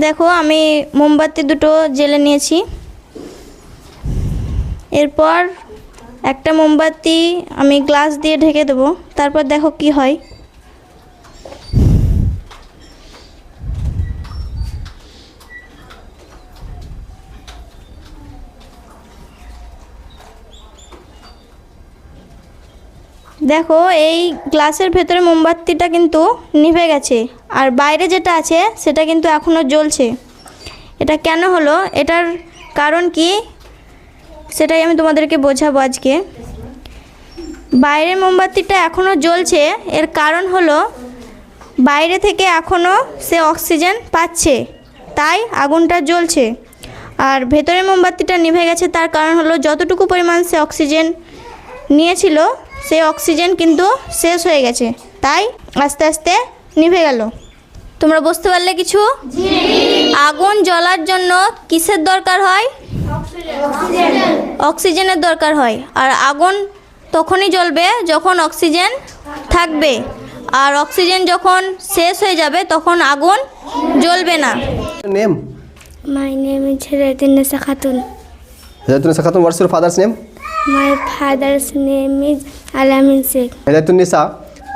দেখো আমি মোমবাতি দুটো জ্বেলে নিয়েছি। এরপর একটা মোমবাতি আমি গ্লাস দিয়ে ঢেকে দেবো, তারপর দেখো কি হয়। দেখো এই গ্লাসের ভেতরে মোমবাতিটা কিন্তু নিভে গেছে, আর বাইরে যেটা আছে সেটা কিন্তু এখনও জ্বলছে। এটা কেন হলো, এটার কারণ কি সেটাই আমি তোমাদেরকে বোঝাবো আজকে। বাইরের মোমবাতিটা এখনও জ্বলছে, এর কারণ হলো বাইরে থেকে এখনও সে অক্সিজেন পাচ্ছে, তাই আগুনটা জ্বলছে। আর ভেতরের মোমবাতিটা নিভে গেছে, তার কারণ হলো যতটুকু পরিমাণ সে অক্সিজেন নিয়েছিল সেই অক্সিজেন কিন্তু শেষ হয়ে গেছে, তাই আস্তে আস্তে নিভে গেল। তোমরা বুঝতে পারলে কিছু? আগুন জ্বলার জন্য কিসের দরকার হয়? অক্সিজেনের দরকার হয়। আর আগুন তখনই জ্বলবে যখন অক্সিজেন থাকবে, আর অক্সিজেন যখন শেষ হয়ে যাবে তখন আগুন জ্বলবে না। Name? My name is Hidayatunnisa Khatun. Hidayatunnisa Khatun, what's your father's name? My father's name is Alamin Sheikh. Hidayatunnisa,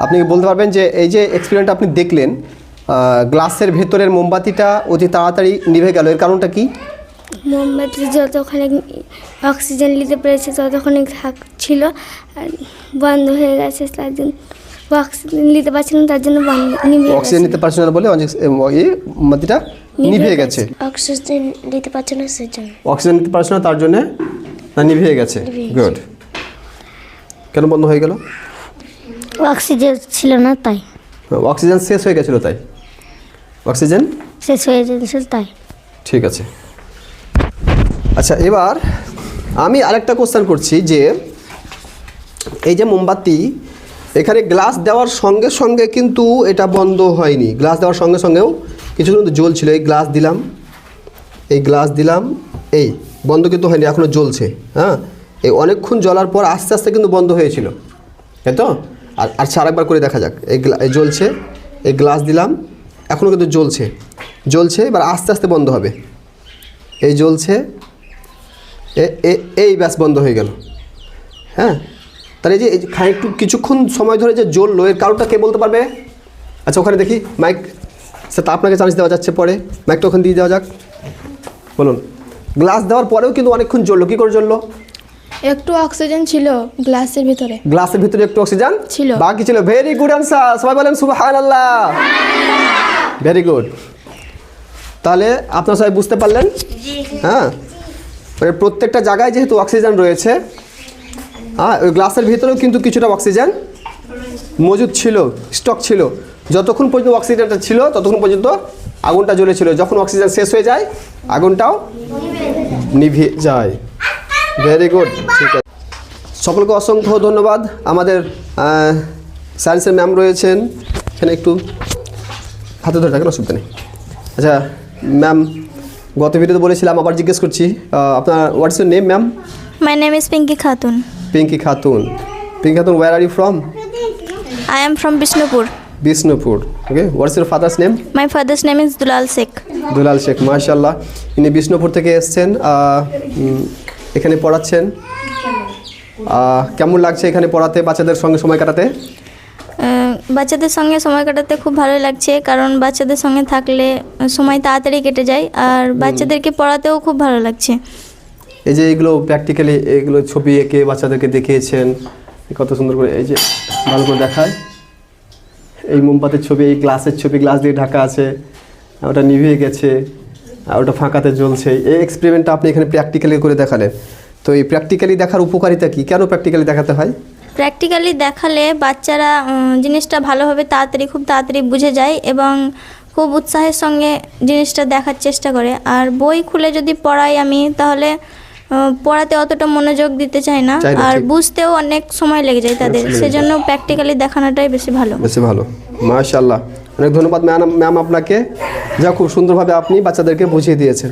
আপনি কি বলতে পারবেন যে এই যে এক্সপেরিমেন্টটা আপনি দেখলেন, গ্লাসের ভেতরের মোমবাতিটা অতি তাড়াতাড়ি নিভে গেল, এর কারণটা কি? মোমবাতি যতক্ষণে অক্সিজেন নিতে পেরেছে ততক্ষণে ছিল, আর বন্ধ হয়ে গেছে তার জন্য অক্সিজেন নিতে পারছিল না, তার জন্য নিভে অক্সিজেন নিতে পারছিল না বলে এই মোমবাতিটা নিভে গেছে। অক্সিজেন নিতে পারছে না সেজন্য। অক্সিজেন নিতে পারছিল না তার জন্য নিভে গেছে। গুড। কেন বন্ধ হয়ে গেল? অক্সিজেন ছিল না তাই। অক্সিজেন শেষ হয়ে গেছিল তাই। অক্সিজেন শেষ হয়ে গেছিল তাই। ঠিক আছে। আচ্ছা, এবার আমি আরেকটা কোশ্চেন করছি যে এই যে মোমবাতি এখানে গ্লাস দেওয়ার সঙ্গে সঙ্গে কিন্তু এটা বন্ধ হয়নি। গ্লাস দেওয়ার সঙ্গে সঙ্গেও কিছু কিন্তু জ্বলছিল। এই গ্লাস দিলাম, এই গ্লাস দিলাম, এই বন্ধ কিন্তু হয়নি, এখনও জ্বলছে। হ্যাঁ, এই অনেকক্ষণ জ্বলার পর আস্তে আস্তে কিন্তু বন্ধ হয়েছিল, তাই তো? আর আচ্ছা, আরেকবার করে দেখা যাক। এই জ্বলছে, এই গ্লাস দিলাম, এখনও কিন্তু জ্বলছে, এবার আস্তে আস্তে বন্ধ হবে। এই জ্বলছে, এই ব্যাস বন্ধ হয়ে গেল। হ্যাঁ, তাহলে এই যে একটু কিছুক্ষণ সময় ধরে যে জ্বললো, এর কারণটা কে বলতে পারবে? আচ্ছা, ওখানে দেখি মাইক, তা আপনাকে চান্স দেওয়া যাচ্ছে পরে, মাইকটা ওখানে দিয়ে দেওয়া যাক। বলুন। গ্লাস দেওয়ার পরেও কিন্তু অনেকক্ষণ জ্বললো, কী করে জ্বললো? একটু অক্সিজেন ছিল গ্লাসের ভিতরে। গ্লাসের ভিতরে একটু অক্সিজেন ছিল, বাকি ছিল। ভেরি গুড আনসার, সবাই বলেন সুবহানাল্লাহ। Very good. তাহলে আপনারা সবাই বুঝতে পারলেন? হ্যাঁ, মানে প্রত্যেকটা জায়গায় যেহেতু অক্সিজেন রয়েছে, হ্যাঁ, ওই গ্লাসের ভিতরেও কিন্তু কিছুটা অক্সিজেন মজুদ ছিল, স্টক ছিল। যতক্ষণ পর্যন্ত অক্সিজেনটা ছিল ততক্ষণ পর্যন্ত আগুনটা জ্বলেছিল। যখন অক্সিজেন শেষ হয়ে যায় আগুনটাও নিভে যায়। Very good. ঠিক আছে, সকলকে অসংখ্য ধন্যবাদ। আমাদের সায়েন্সের ম্যাম রয়েছেন এখানে, একটু হাতে ধরে থাকেন, অসুবিধা নেই। আচ্ছা ম্যাম, গত ভিডিওতে বলেছিলাম, আবার জিজ্ঞেস করছি, আপনার what's your name ma'am? My name is Pinky Khatun. Pinky Khatun. Pinky Khatun, where are you from? I am from Bishnupur. Bishnupur. Okay, what's your father's name? My father's name is Dulal Sheikh. দুলাল শেখ, মাশাআল্লাহ। ইনি বিষ্ণুপুর থেকে এসছেন, এখানে পড়াচ্ছেন। কেমন লাগছে এখানে পড়াতে, বাচ্চাদের সঙ্গে সময় কাটাতে? বাচ্চাদের সঙ্গে সময় কাটাতে খুব ভালো লাগছে, কারণ বাচ্চাদের সঙ্গে থাকলে সময় তাড়াতাড়ি কেটে যায়, আর বাচ্চাদেরকে পড়াতেও খুব ভালো লাগছে। এই যে এগুলো প্র্যাকটিক্যালি, এগুলো ছবি এঁকে বাচ্চাদেরকে দেখিয়েছেন, কত সুন্দর করে, এই যে ভালো করে দেখায়। এই মোমবাতির ছবি, এই গ্লাসের ছবি, গ্লাস দিয়ে ঢাকা আছে, ওটা নিভে গেছে, আর ওটা ফাঁকাতে জ্বলছে। এই এক্সপেরিমেন্টটা আপনি এখানে প্র্যাকটিক্যালি করে দেখালেন। তো এই প্র্যাকটিক্যালি দেখার উপকারিতা কী? কেন প্র্যাকটিক্যালি দেখাতে হয়? প্র্যাকটিক্যালি দেখালে বাচ্চারা জিনিসটা ভালোভাবে খুব তাড়াতাড়ি বুঝে যায়, এবং খুব উৎসাহের সঙ্গে জিনিসটা দেখার চেষ্টা করে। আর বই খুলে যদি পড়াই আমি, তাহলে পড়াতে অতটা মনোযোগ দিতে চায় না, আর বুঝতেও অনেক সময় লেগে যায় তাদের। সেজন্য প্র্যাকটিক্যালি দেখানোটাই বেশি ভালো। মাশাআল্লাহ, অনেক ধন্যবাদ ম্যাম আপনাকে, যা খুব সুন্দরভাবে আপনি বাচ্চাদেরকে বুঝিয়ে দিয়েছেন।